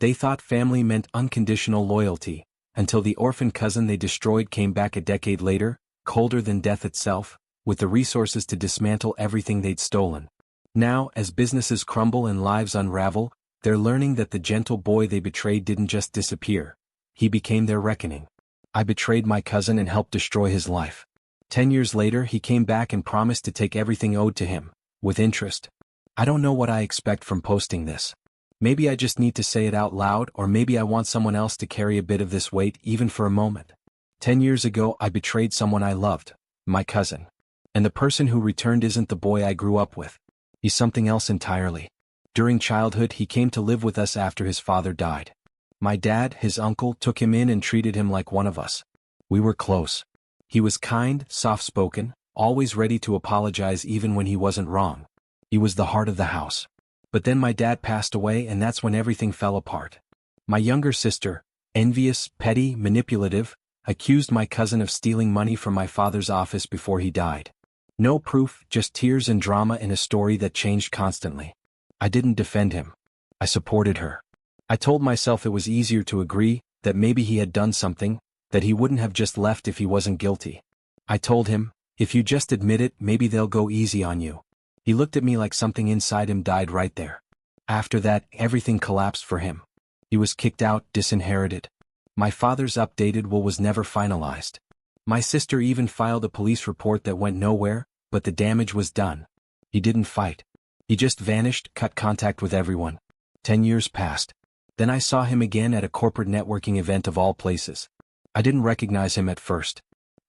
They thought family meant unconditional loyalty, until the orphan cousin they destroyed came back a decade later, colder than death itself, with the resources to dismantle everything they'd stolen. Now, as businesses crumble and lives unravel, they're learning that the gentle boy they betrayed didn't just disappear. He became their reckoning. I betrayed my cousin and helped destroy his life. 10 years later he came back and promised to take everything owed to him, with interest. I don't know what I expect from posting this. Maybe I just need to say it out loud, or maybe I want someone else to carry a bit of this weight even for a moment. 10 years ago I betrayed someone I loved, my cousin. And the person who returned isn't the boy I grew up with. He's something else entirely. During childhood he came to live with us after his father died. My dad, his uncle, took him in and treated him like one of us. We were close. He was kind, soft-spoken, always ready to apologize even when he wasn't wrong. He was the heart of the house. But then my dad passed away, and that's when everything fell apart. My younger sister, envious, petty, manipulative, accused my cousin of stealing money from my father's office before he died. No proof, just tears and drama in a story that changed constantly. I didn't defend him. I supported her. I told myself it was easier to agree, that maybe he had done something, that he wouldn't have just left if he wasn't guilty. I told him, if you just admit it, maybe they'll go easy on you. He looked at me like something inside him died right there. After that, everything collapsed for him. He was kicked out, disinherited. My father's updated will was never finalized. My sister even filed a police report that went nowhere, but the damage was done. He didn't fight. He just vanished, cut contact with everyone. 10 years passed. Then I saw him again at a corporate networking event of all places. I didn't recognize him at first.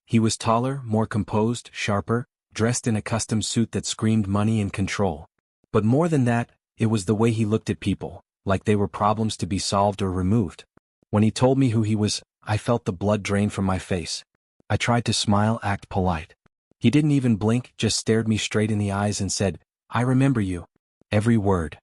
He was taller, more composed, sharper, dressed in a custom suit that screamed money and control. But more than that, it was the way he looked at people, like they were problems to be solved or removed. When he told me who he was, I felt the blood drain from my face. I tried to smile, act polite. He didn't even blink, just stared me straight in the eyes and said, "I remember you." Every word.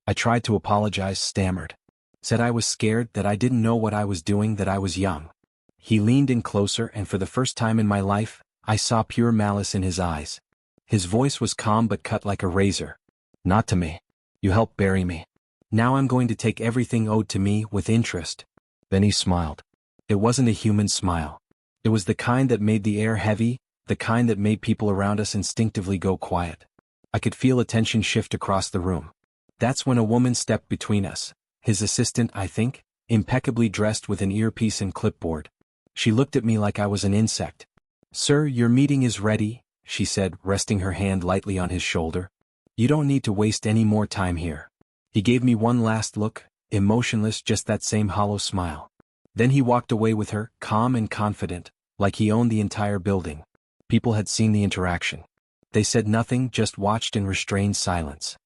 I tried to apologize, stammered. Said I was scared, that I didn't know what I was doing, that I was young. He leaned in closer, and for the first time in my life, I saw pure malice in his eyes. His voice was calm but cut like a razor. "Not to me. You helped bury me. Now I'm going to take everything owed to me, with interest." Then he smiled. It wasn't a human smile. It was the kind that made the air heavy, the kind that made people around us instinctively go quiet. I could feel a tension shift across the room. That's when a woman stepped between us. His assistant, I think, impeccably dressed with an earpiece and clipboard. She looked at me like I was an insect. "Sir, your meeting is ready," she said, resting her hand lightly on his shoulder. "You don't need to waste any more time here." He gave me one last look, emotionless, just that same hollow smile. Then he walked away with her, calm and confident, like he owned the entire building. People had seen the interaction. They said nothing, just watched in restrained silence.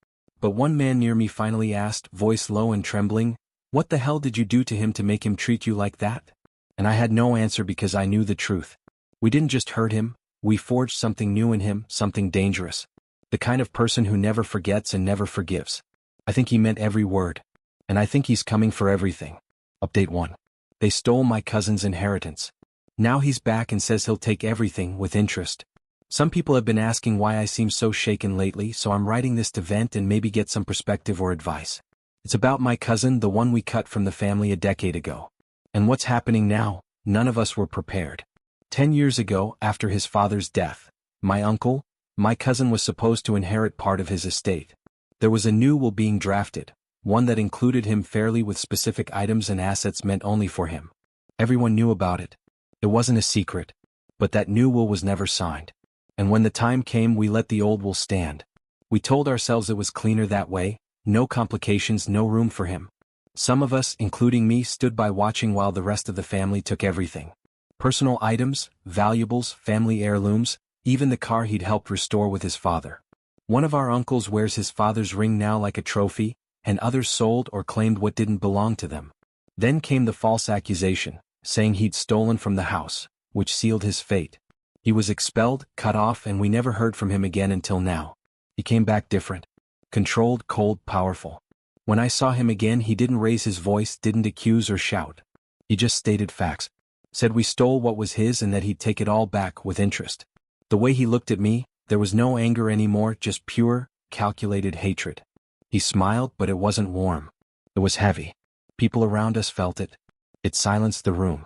But one man near me finally asked, voice low and trembling, "What the hell did you do to him to make him treat you like that?" And I had no answer because I knew the truth. We didn't just hurt him, we forged something new in him, something dangerous. The kind of person who never forgets and never forgives. I think he meant every word. And I think he's coming for everything. Update 1. They stole my cousin's inheritance. Now he's back and says he'll take everything, with interest. Some people have been asking why I seem so shaken lately, so I'm writing this to vent and maybe get some perspective or advice. It's about my cousin, the one we cut from the family a decade ago. And what's happening now, none of us were prepared. 10 years ago, after his father's death, my uncle, my cousin was supposed to inherit part of his estate. There was a new will being drafted, one that included him fairly with specific items and assets meant only for him. Everyone knew about it. It wasn't a secret. But that new will was never signed. And when the time came, we let the old will stand. We told ourselves it was cleaner that way, no complications, no room for him. Some of us, including me, stood by watching while the rest of the family took everything. Personal items, valuables, family heirlooms, even the car he'd helped restore with his father. One of our uncles wears his father's ring now like a trophy, and others sold or claimed what didn't belong to them. Then came the false accusation, saying he'd stolen from the house, which sealed his fate. He was expelled, cut off, and we never heard from him again until now. He came back different. Controlled, cold, powerful. When I saw him again, he didn't raise his voice, didn't accuse or shout. He just stated facts. Said we stole what was his and that he'd take it all back, with interest. The way he looked at me, there was no anger anymore, just pure, calculated hatred. He smiled, but it wasn't warm. It was heavy. People around us felt it. It silenced the room.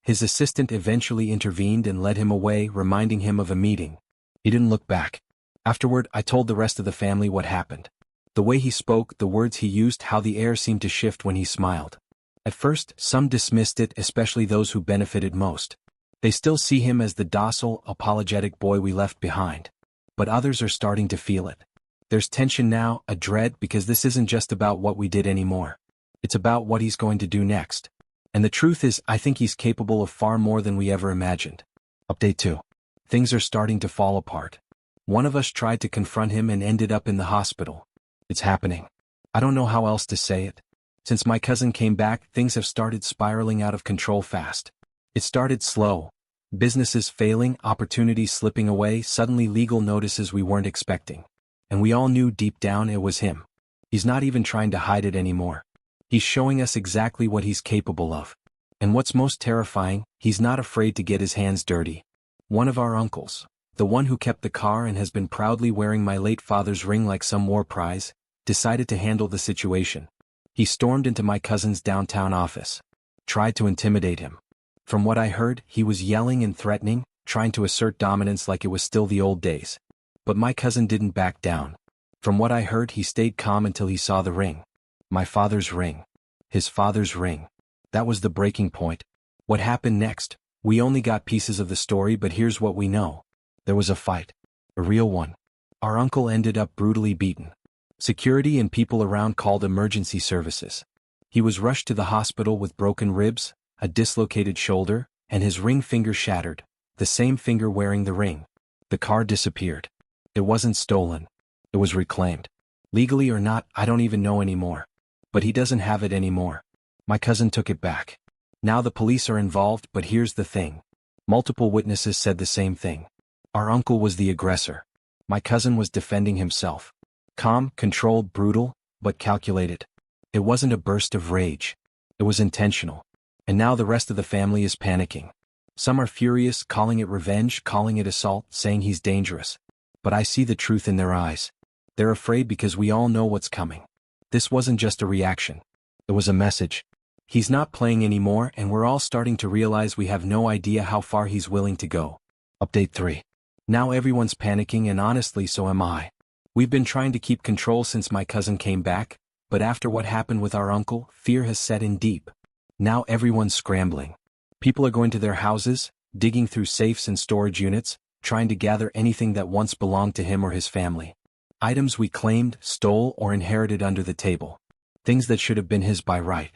His assistant eventually intervened and led him away, reminding him of a meeting. He didn't look back. Afterward, I told the rest of the family what happened. The way he spoke, the words he used, how the air seemed to shift when he smiled. At first, some dismissed it, especially those who benefited most. They still see him as the docile, apologetic boy we left behind. But others are starting to feel it. There's tension now, a dread, because this isn't just about what we did anymore. It's about what he's going to do next. And the truth is, I think he's capable of far more than we ever imagined. Update 2. Things are starting to fall apart. One of us tried to confront him and ended up in the hospital. It's happening. I don't know how else to say it. Since my cousin came back, things have started spiraling out of control fast. It started slow. Businesses failing, opportunities slipping away, suddenly legal notices we weren't expecting. And we all knew deep down it was him. He's not even trying to hide it anymore. He's showing us exactly what he's capable of. And what's most terrifying, he's not afraid to get his hands dirty. One of our uncles, the one who kept the car and has been proudly wearing my late father's ring like some war prize, decided to handle the situation. He stormed into my cousin's downtown office. Tried to intimidate him. From what I heard, he was yelling and threatening, trying to assert dominance like it was still the old days. But my cousin didn't back down. From what I heard, he stayed calm until he saw the ring. My father's ring. His father's ring. That was the breaking point. What happened next? We only got pieces of the story, but here's what we know. There was a fight. A real one. Our uncle ended up brutally beaten. Security and people around called emergency services. He was rushed to the hospital with broken ribs, a dislocated shoulder, and his ring finger shattered, the same finger wearing the ring. The car disappeared. It wasn't stolen. It was reclaimed. Legally or not, I don't even know anymore. But he doesn't have it anymore. My cousin took it back. Now the police are involved, but here's the thing. Multiple witnesses said the same thing. Our uncle was the aggressor. My cousin was defending himself. Calm, controlled, brutal, but calculated. It wasn't a burst of rage. It was intentional. And now the rest of the family is panicking. Some are furious, calling it revenge, calling it assault, saying he's dangerous. But I see the truth in their eyes. They're afraid because we all know what's coming. This wasn't just a reaction. It was a message. He's not playing anymore, and we're all starting to realize we have no idea how far he's willing to go. Update 3. Now everyone's panicking, and honestly, so am I. We've been trying to keep control since my cousin came back, but after what happened with our uncle, fear has set in deep. Now everyone's scrambling. People are going to their houses, digging through safes and storage units, trying to gather anything that once belonged to him or his family. Items we claimed, stole, or inherited under the table. Things that should have been his by right.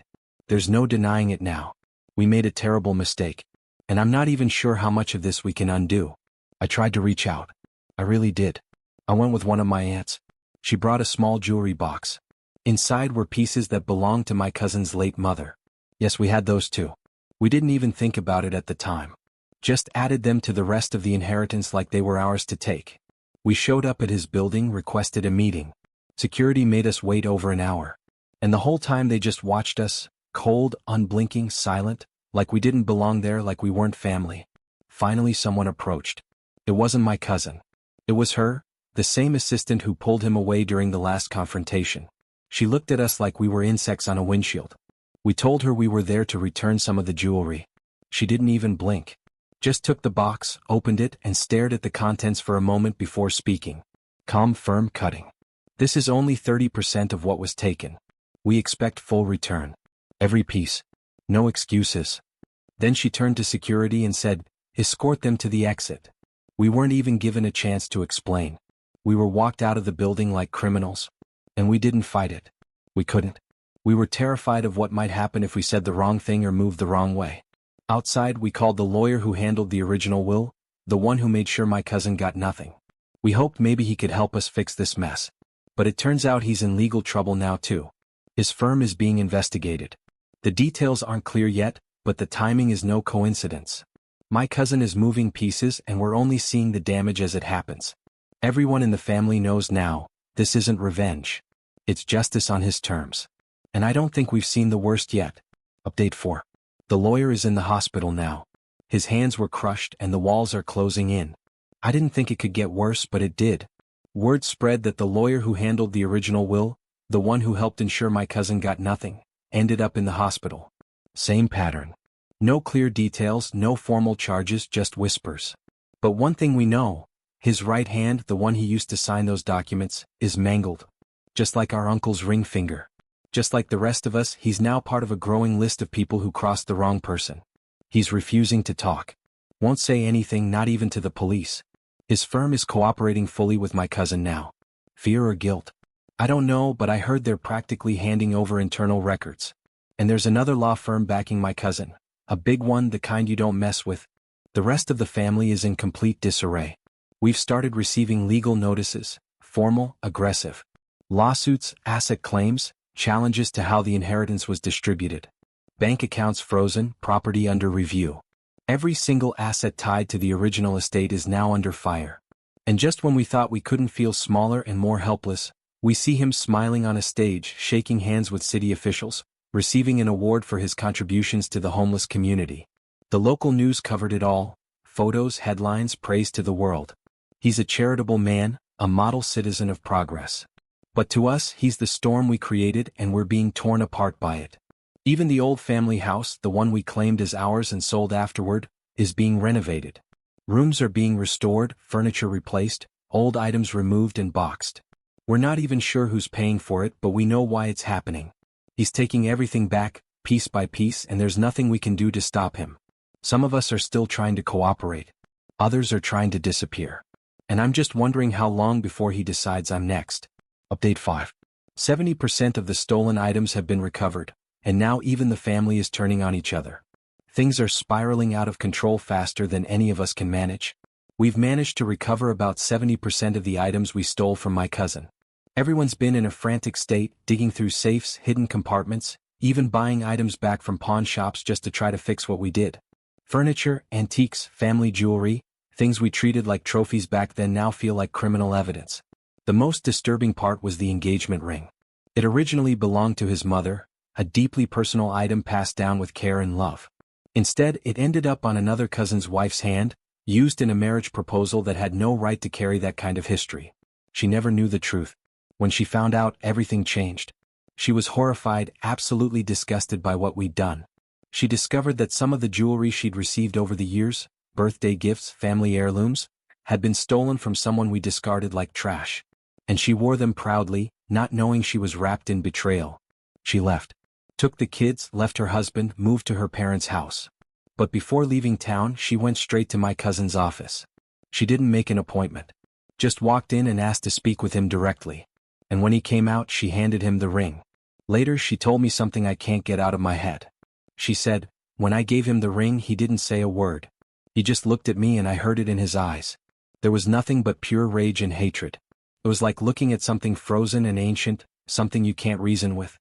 There's no denying it now. We made a terrible mistake. And I'm not even sure how much of this we can undo. I tried to reach out. I really did. I went with one of my aunts. She brought a small jewelry box. Inside were pieces that belonged to my cousin's late mother. Yes, we had those too. We didn't even think about it at the time. Just added them to the rest of the inheritance like they were ours to take. We showed up at his building, requested a meeting. Security made us wait over an hour. And the whole time they just watched us, cold, unblinking, silent, like we didn't belong there, like we weren't family. Finally someone approached. It wasn't my cousin. It was her, the same assistant who pulled him away during the last confrontation. She looked at us like we were insects on a windshield. We told her we were there to return some of the jewelry. She didn't even blink. Just took the box, opened it, and stared at the contents for a moment before speaking. Calm, firm, cutting. This is only 30% of what was taken. We expect full return. Every piece. No excuses. Then she turned to security and said, "Escort them to the exit." We weren't even given a chance to explain. We were walked out of the building like criminals. And we didn't fight it. We couldn't. We were terrified of what might happen if we said the wrong thing or moved the wrong way. Outside, we called the lawyer who handled the original will, the one who made sure my cousin got nothing. We hoped maybe he could help us fix this mess. But it turns out he's in legal trouble now too. His firm is being investigated. The details aren't clear yet, but the timing is no coincidence. My cousin is moving pieces and we're only seeing the damage as it happens. Everyone in the family knows now, this isn't revenge. It's justice on his terms. And I don't think we've seen the worst yet. Update 4. The lawyer is in the hospital now. His hands were crushed and the walls are closing in. I didn't think it could get worse, but it did. Word spread that the lawyer who handled the original will, the one who helped ensure my cousin got nothing, ended up in the hospital. Same pattern. No clear details, no formal charges, just whispers. But one thing we know, his right hand, the one he used to sign those documents, is mangled. Just like our uncle's ring finger. Just like the rest of us, he's now part of a growing list of people who crossed the wrong person. He's refusing to talk. Won't say anything, not even to the police. His firm is cooperating fully with my cousin now. Fear or guilt? I don't know, but I heard they're practically handing over internal records. And there's another law firm backing my cousin. A big one, the kind you don't mess with. The rest of the family is in complete disarray. We've started receiving legal notices, formal, aggressive. Lawsuits, asset claims, challenges to how the inheritance was distributed. Bank accounts frozen, property under review. Every single asset tied to the original estate is now under fire. And just when we thought we couldn't feel smaller and more helpless, we see him smiling on a stage, shaking hands with city officials, receiving an award for his contributions to the homeless community. The local news covered it all, photos, headlines, praise to the world. He's a charitable man, a model citizen of progress. But to us, he's the storm we created and we're being torn apart by it. Even the old family house, the one we claimed as ours and sold afterward, is being renovated. Rooms are being restored, furniture replaced, old items removed and boxed. We're not even sure who's paying for it, but we know why it's happening. He's taking everything back, piece by piece, and there's nothing we can do to stop him. Some of us are still trying to cooperate. Others are trying to disappear. And I'm just wondering how long before he decides I'm next. Update 5. 70% of the stolen items have been recovered, and now even the family is turning on each other. Things are spiraling out of control faster than any of us can manage. We've managed to recover about 70% of the items we stole from my cousin. Everyone's been in a frantic state, digging through safes, hidden compartments, even buying items back from pawn shops just to try to fix what we did. Furniture, antiques, family jewelry, things we treated like trophies back then now feel like criminal evidence. The most disturbing part was the engagement ring. It originally belonged to his mother, a deeply personal item passed down with care and love. Instead, it ended up on another cousin's wife's hand, used in a marriage proposal that had no right to carry that kind of history. She never knew the truth. When she found out, everything changed. She was horrified, absolutely disgusted by what we'd done. She discovered that some of the jewelry she'd received over the years, birthday gifts, family heirlooms, had been stolen from someone we discarded like trash. And she wore them proudly, not knowing she was wrapped in betrayal. She left. Took the kids, left her husband, moved to her parents' house. But before leaving town, she went straight to my cousin's office. She didn't make an appointment. Just walked in and asked to speak with him directly. And when he came out, she handed him the ring. Later, she told me something I can't get out of my head. She said, when I gave him the ring, he didn't say a word. He just looked at me and I heard it in his eyes. There was nothing but pure rage and hatred. It was like looking at something frozen and ancient, something you can't reason with.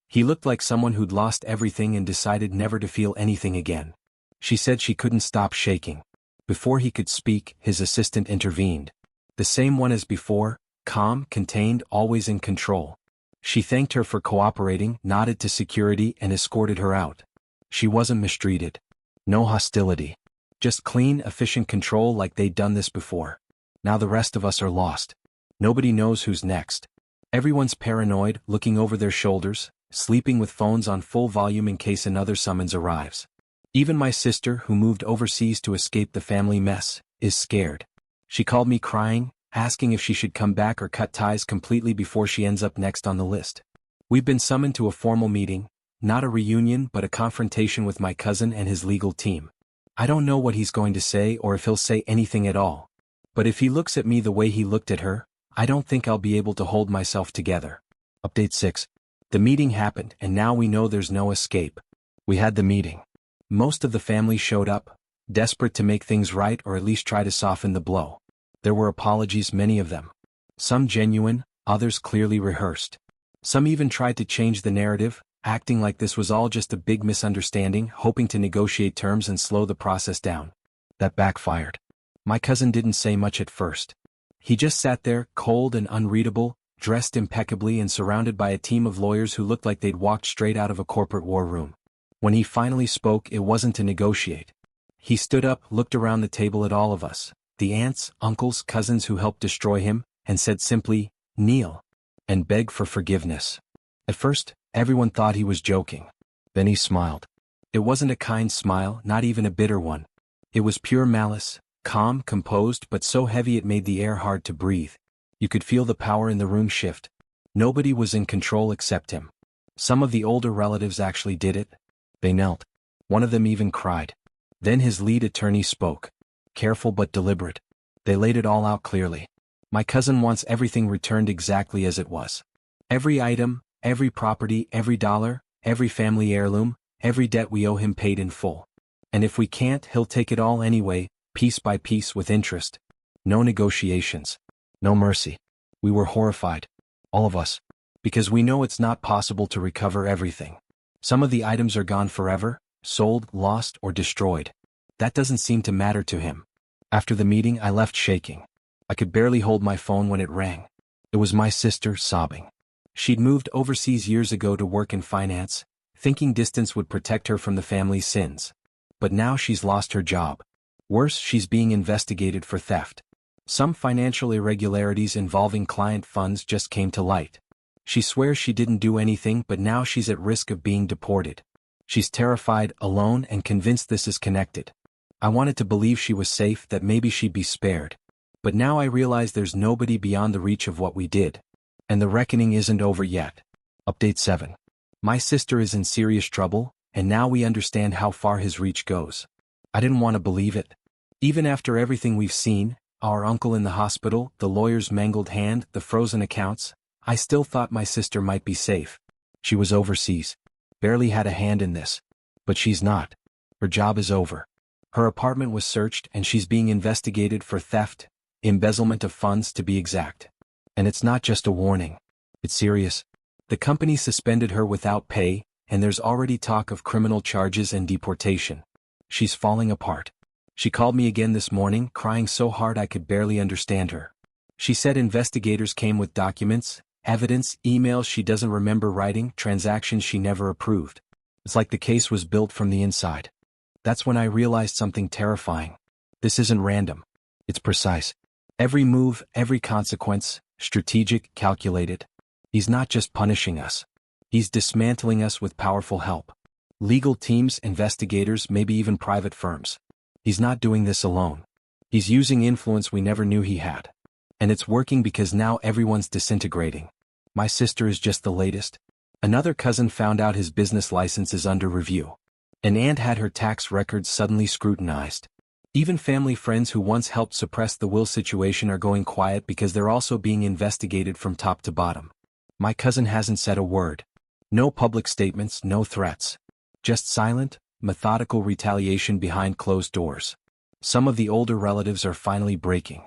He looked like someone who'd lost everything and decided never to feel anything again. She said she couldn't stop shaking. Before he could speak, his assistant intervened. The same one as before, calm, contained, always in control. She thanked her for cooperating, nodded to security and escorted her out. She wasn't mistreated. No hostility. Just clean, efficient control like they'd done this before. Now the rest of us are lost. Nobody knows who's next. Everyone's paranoid, looking over their shoulders, sleeping with phones on full volume in case another summons arrives. Even my sister, who moved overseas to escape the family mess, is scared. She called me crying, asking if she should come back or cut ties completely before she ends up next on the list. We've been summoned to a formal meeting, not a reunion but a confrontation with my cousin and his legal team. I don't know what he's going to say or if he'll say anything at all. But if he looks at me the way he looked at her, I don't think I'll be able to hold myself together. Update 6. The meeting happened and now we know there's no escape. We had the meeting. Most of the family showed up, desperate to make things right or at least try to soften the blow. There were apologies, many of them. Some genuine, others clearly rehearsed. Some even tried to change the narrative, acting like this was all just a big misunderstanding, hoping to negotiate terms and slow the process down. That backfired. My cousin didn't say much at first. He just sat there, cold and unreadable, dressed impeccably and surrounded by a team of lawyers who looked like they'd walked straight out of a corporate war room. When he finally spoke, it wasn't to negotiate. He stood up, looked around the table at all of us, the aunts, uncles, cousins who helped destroy him, and said simply, "Kneel," and beg for forgiveness. At first, everyone thought he was joking. Then he smiled. It wasn't a kind smile, not even a bitter one. It was pure malice, calm, composed, but so heavy it made the air hard to breathe. You could feel the power in the room shift. Nobody was in control except him. Some of the older relatives actually did it. They knelt. One of them even cried. Then his lead attorney spoke. Careful but deliberate. They laid it all out clearly. My cousin wants everything returned exactly as it was. Every item, every property, every dollar, every family heirloom, every debt we owe him paid in full. And if we can't, he'll take it all anyway, piece by piece with interest. No negotiations. No mercy. We were horrified. All of us. Because we know it's not possible to recover everything. Some of the items are gone forever, sold, lost, or destroyed. That doesn't seem to matter to him. After the meeting, I left shaking. I could barely hold my phone when it rang. It was my sister, sobbing. She'd moved overseas years ago to work in finance, thinking distance would protect her from the family's sins. But now she's lost her job. Worse, she's being investigated for theft. Some financial irregularities involving client funds just came to light. She swears she didn't do anything, but now she's at risk of being deported. She's terrified, alone, and convinced this is connected. I wanted to believe she was safe, that maybe she'd be spared. But now I realize there's nobody beyond the reach of what we did. And the reckoning isn't over yet. Update 7. My sister is in serious trouble, and now we understand how far his reach goes. I didn't want to believe it. Even after everything we've seen, our uncle in the hospital, the lawyer's mangled hand, the frozen accounts, I still thought my sister might be safe. She was overseas. Barely had a hand in this. But she's not. Her job is over. Her apartment was searched and she's being investigated for theft, embezzlement of funds to be exact. And it's not just a warning. It's serious. The company suspended her without pay, and there's already talk of criminal charges and deportation. She's falling apart. She called me again this morning, crying so hard I could barely understand her. She said investigators came with documents, evidence, emails she doesn't remember writing, transactions she never approved. It's like the case was built from the inside. That's when I realized something terrifying. This isn't random. It's precise. Every move, every consequence, strategic, calculated. He's not just punishing us. He's dismantling us with powerful help. Legal teams, investigators, maybe even private firms. He's not doing this alone. He's using influence we never knew he had. And it's working because now everyone's disintegrating. My sister is just the latest. Another cousin found out his business license is under review. An aunt had her tax records suddenly scrutinized. Even family friends who once helped suppress the will situation are going quiet because they're also being investigated from top to bottom. My cousin hasn't said a word. No public statements, no threats. Just silent, methodical retaliation behind closed doors. Some of the older relatives are finally breaking.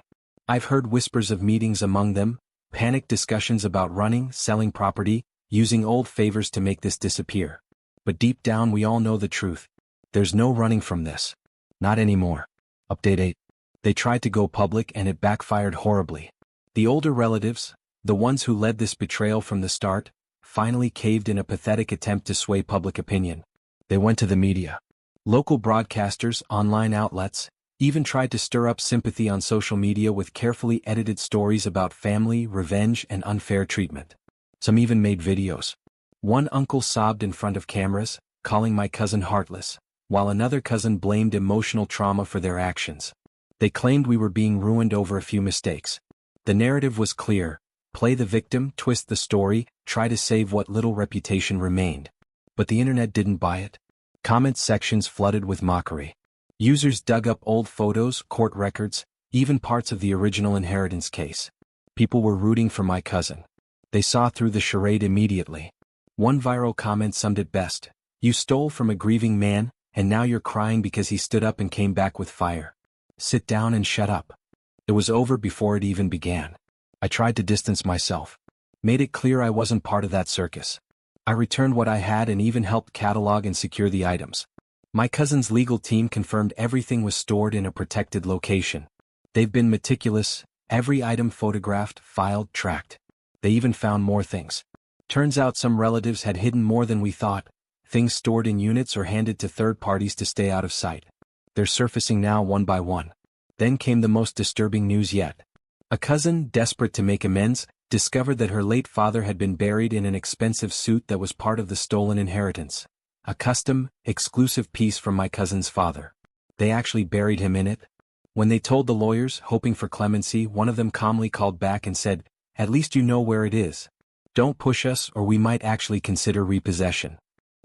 I've heard whispers of meetings among them, panicked discussions about running, selling property, using old favors to make this disappear. But deep down we all know the truth. There's no running from this. Not anymore. Update 8. They tried to go public and it backfired horribly. The older relatives, the ones who led this betrayal from the start, finally caved in a pathetic attempt to sway public opinion. They went to the media. Local broadcasters, online outlets, even tried to stir up sympathy on social media with carefully edited stories about family, revenge, and unfair treatment. Some even made videos. One uncle sobbed in front of cameras, calling my cousin heartless, while another cousin blamed emotional trauma for their actions. They claimed we were being ruined over a few mistakes. The narrative was clear: play the victim, twist the story, try to save what little reputation remained. But the internet didn't buy it. Comment sections flooded with mockery. Users dug up old photos, court records, even parts of the original inheritance case. People were rooting for my cousin. They saw through the charade immediately. One viral comment summed it best: "You stole from a grieving man, and now you're crying because he stood up and came back with fire. Sit down and shut up." It was over before it even began. I tried to distance myself. Made it clear I wasn't part of that circus. I returned what I had and even helped catalog and secure the items. My cousin's legal team confirmed everything was stored in a protected location. They've been meticulous, every item photographed, filed, tracked. They even found more things. Turns out some relatives had hidden more than we thought, things stored in units or handed to third parties to stay out of sight. They're surfacing now one by one. Then came the most disturbing news yet. A cousin, desperate to make amends, discovered that her late father had been buried in an expensive suit that was part of the stolen inheritance. A custom, exclusive piece from my cousin's father. They actually buried him in it. When they told the lawyers, hoping for clemency, one of them calmly called back and said, "At least you know where it is. Don't push us or we might actually consider repossession."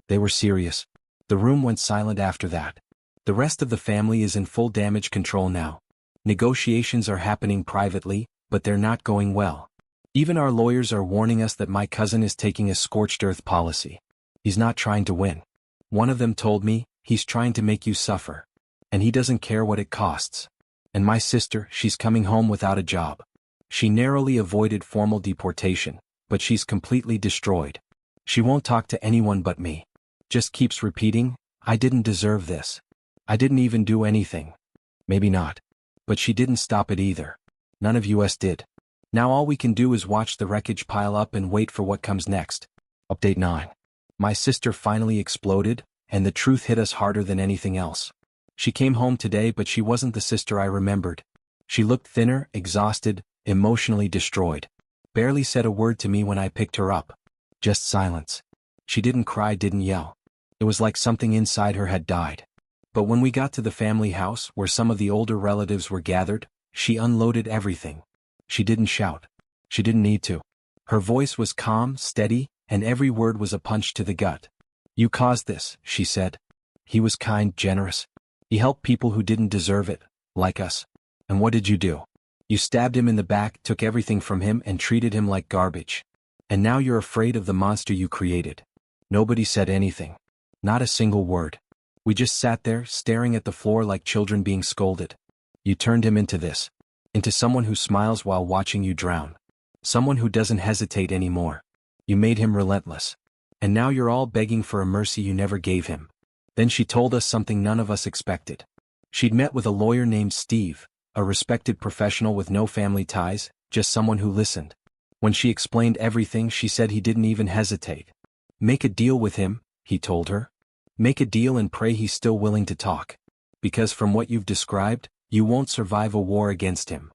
They were serious. The room went silent after that. The rest of the family is in full damage control now. Negotiations are happening privately, but they're not going well. Even our lawyers are warning us that my cousin is taking a scorched earth policy. He's not trying to win. One of them told me, "He's trying to make you suffer. And he doesn't care what it costs." And my sister, she's coming home without a job. She narrowly avoided formal deportation, but she's completely destroyed. She won't talk to anyone but me. Just keeps repeating, "I didn't deserve this. I didn't even do anything." Maybe not. But she didn't stop it either. None of us did. Now all we can do is watch the wreckage pile up and wait for what comes next. Update 9. My sister finally exploded, and the truth hit us harder than anything else. She came home today, but she wasn't the sister I remembered. She looked thinner, exhausted, emotionally destroyed. Barely said a word to me when I picked her up. Just silence. She didn't cry, didn't yell. It was like something inside her had died. But when we got to the family house, where some of the older relatives were gathered, she unloaded everything. She didn't shout. She didn't need to. Her voice was calm, steady, and every word was a punch to the gut. "You caused this," she said. "He was kind, generous. He helped people who didn't deserve it, like us. And what did you do? You stabbed him in the back, took everything from him, and treated him like garbage. And now you're afraid of the monster you created." Nobody said anything. Not a single word. We just sat there, staring at the floor like children being scolded. You turned him into this. Into someone who smiles while watching you drown. Someone who doesn't hesitate anymore. You made him relentless. And now you're all begging for a mercy you never gave him. Then she told us something none of us expected. She'd met with a lawyer named Steve, a respected professional with no family ties, just someone who listened. When she explained everything, she said he didn't even hesitate. "Make a deal with him," he told her. "Make a deal and pray he's still willing to talk. Because from what you've described, you won't survive a war against him."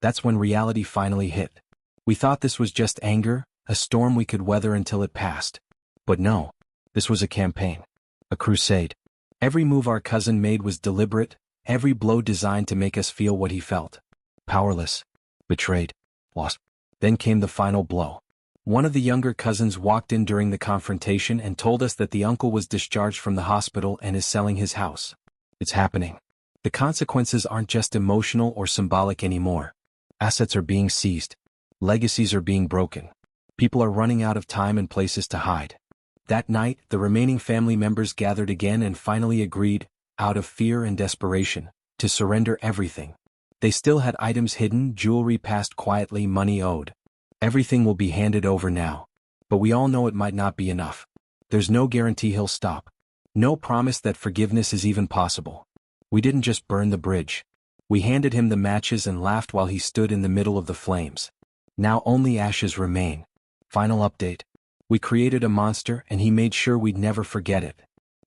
That's when reality finally hit. We thought this was just anger, a storm we could weather until it passed. But no, this was a campaign. A crusade. Every move our cousin made was deliberate, every blow designed to make us feel what he felt. Powerless. Betrayed. Lost. Then came the final blow. One of the younger cousins walked in during the confrontation and told us that the uncle was discharged from the hospital and is selling his house. It's happening. The consequences aren't just emotional or symbolic anymore. Assets are being seized. Legacies are being broken. People are running out of time and places to hide. That night, the remaining family members gathered again and finally agreed, out of fear and desperation, to surrender everything. They still had items hidden, jewelry passed quietly, money owed. Everything will be handed over now. But we all know it might not be enough. There's no guarantee he'll stop. No promise that forgiveness is even possible. We didn't just burn the bridge. We handed him the matches and laughed while he stood in the middle of the flames. Now only ashes remain. Final update. We created a monster and he made sure we'd never forget it.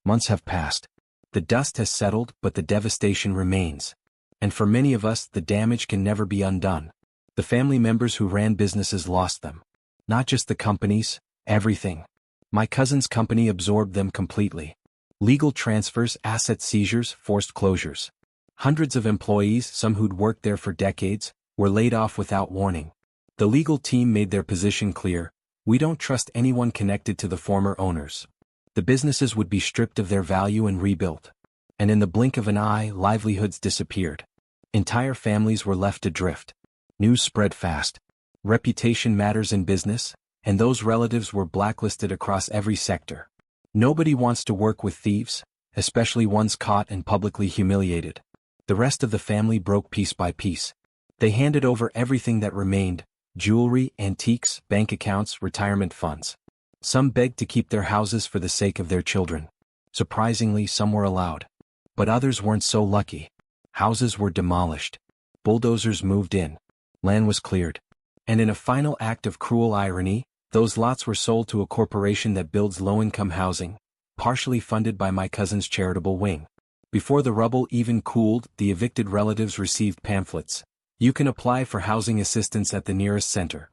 Months have passed. The dust has settled, but the devastation remains. And for many of us, the damage can never be undone. The family members who ran businesses lost them. Not just the companies, everything. My cousin's company absorbed them completely. Legal transfers, asset seizures, forced closures. Hundreds of employees, some who'd worked there for decades, were laid off without warning. The legal team made their position clear: we don't trust anyone connected to the former owners. The businesses would be stripped of their value and rebuilt. And in the blink of an eye, livelihoods disappeared. Entire families were left adrift. News spread fast. Reputation matters in business, and those relatives were blacklisted across every sector. Nobody wants to work with thieves, especially ones caught and publicly humiliated. The rest of the family broke piece by piece. They handed over everything that remained: jewelry, antiques, bank accounts, retirement funds. Some begged to keep their houses for the sake of their children. Surprisingly, some were allowed. But others weren't so lucky. Houses were demolished. Bulldozers moved in. Land was cleared. And in a final act of cruel irony, those lots were sold to a corporation that builds low-income housing, partially funded by my cousin's charitable wing. Before the rubble even cooled, the evicted relatives received pamphlets. You can apply for housing assistance at the nearest center.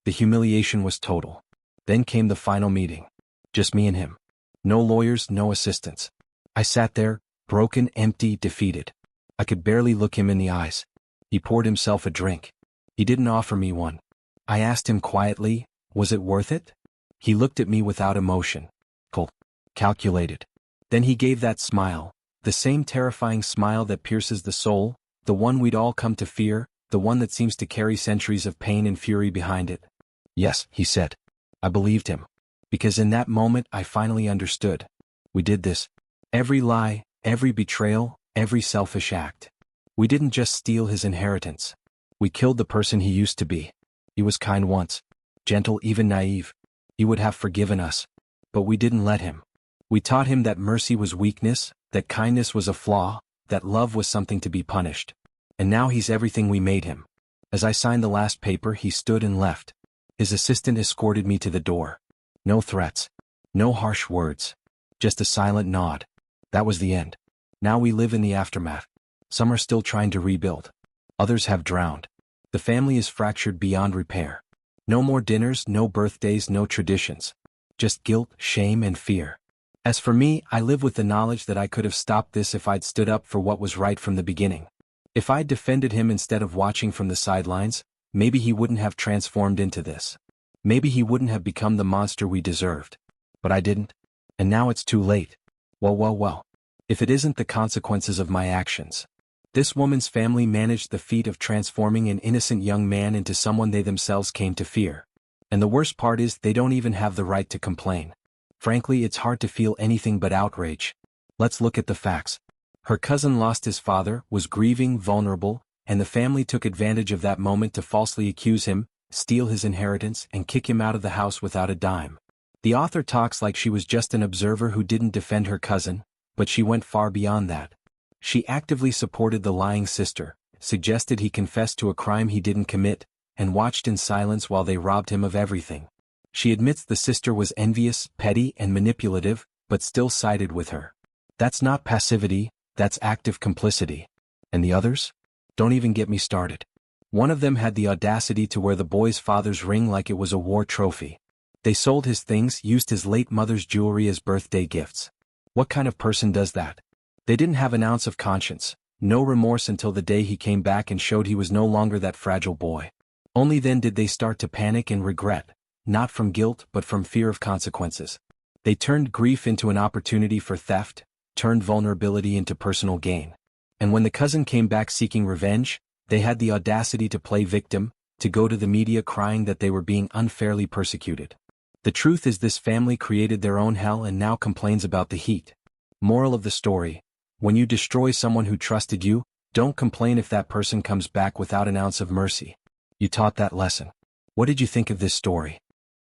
The humiliation was total. Then came the final meeting. Just me and him. No lawyers, no assistants. I sat there, broken, empty, defeated. I could barely look him in the eyes. He poured himself a drink. He didn't offer me one. I asked him quietly, was it worth it? He looked at me without emotion. Cold. Calculated. Then he gave that smile, the same terrifying smile that pierces the soul, the one we'd all come to fear, the one that seems to carry centuries of pain and fury behind it. Yes, he said. I believed him. Because in that moment I finally understood. We did this. Every lie, every betrayal, every selfish act. We didn't just steal his inheritance. We killed the person he used to be. He was kind once, gentle, even naive. He would have forgiven us. But we didn't let him. We taught him that mercy was weakness, that kindness was a flaw, that love was something to be punished. And now he's everything we made him. As I signed the last paper, he stood and left. His assistant escorted me to the door. No threats. No harsh words. Just a silent nod. That was the end. Now we live in the aftermath. Some are still trying to rebuild. Others have drowned. The family is fractured beyond repair. No more dinners, no birthdays, no traditions. Just guilt, shame, and fear. As for me, I live with the knowledge that I could have stopped this if I'd stood up for what was right from the beginning. If I'd defended him instead of watching from the sidelines, maybe he wouldn't have transformed into this. Maybe he wouldn't have become the monster we deserved. But I didn't. And now it's too late. Well. If it isn't the consequences of my actions. This woman's family managed the feat of transforming an innocent young man into someone they themselves came to fear. And the worst part is they don't even have the right to complain. Frankly, it's hard to feel anything but outrage. Let's look at the facts. Her cousin lost his father, was grieving, vulnerable, and the family took advantage of that moment to falsely accuse him, steal his inheritance, and kick him out of the house without a dime. The author talks like she was just an observer who didn't defend her cousin, but she went far beyond that. She actively supported the lying sister, suggested he confess to a crime he didn't commit, and watched in silence while they robbed him of everything. She admits the sister was envious, petty, and manipulative, but still sided with her. That's not passivity, that's active complicity. And the others? Don't even get me started. One of them had the audacity to wear the boy's father's ring like it was a war trophy. They sold his things, used his late mother's jewelry as birthday gifts. What kind of person does that? They didn't have an ounce of conscience, no remorse until the day he came back and showed he was no longer that fragile boy. Only then did they start to panic and regret, not from guilt but from fear of consequences. They turned grief into an opportunity for theft, turned vulnerability into personal gain. And when the cousin came back seeking revenge, they had the audacity to play victim, to go to the media crying that they were being unfairly persecuted. The truth is this family created their own hell and now complains about the heat. Moral of the story: when you destroy someone who trusted you, don't complain if that person comes back without an ounce of mercy. You taught that lesson. What did you think of this story?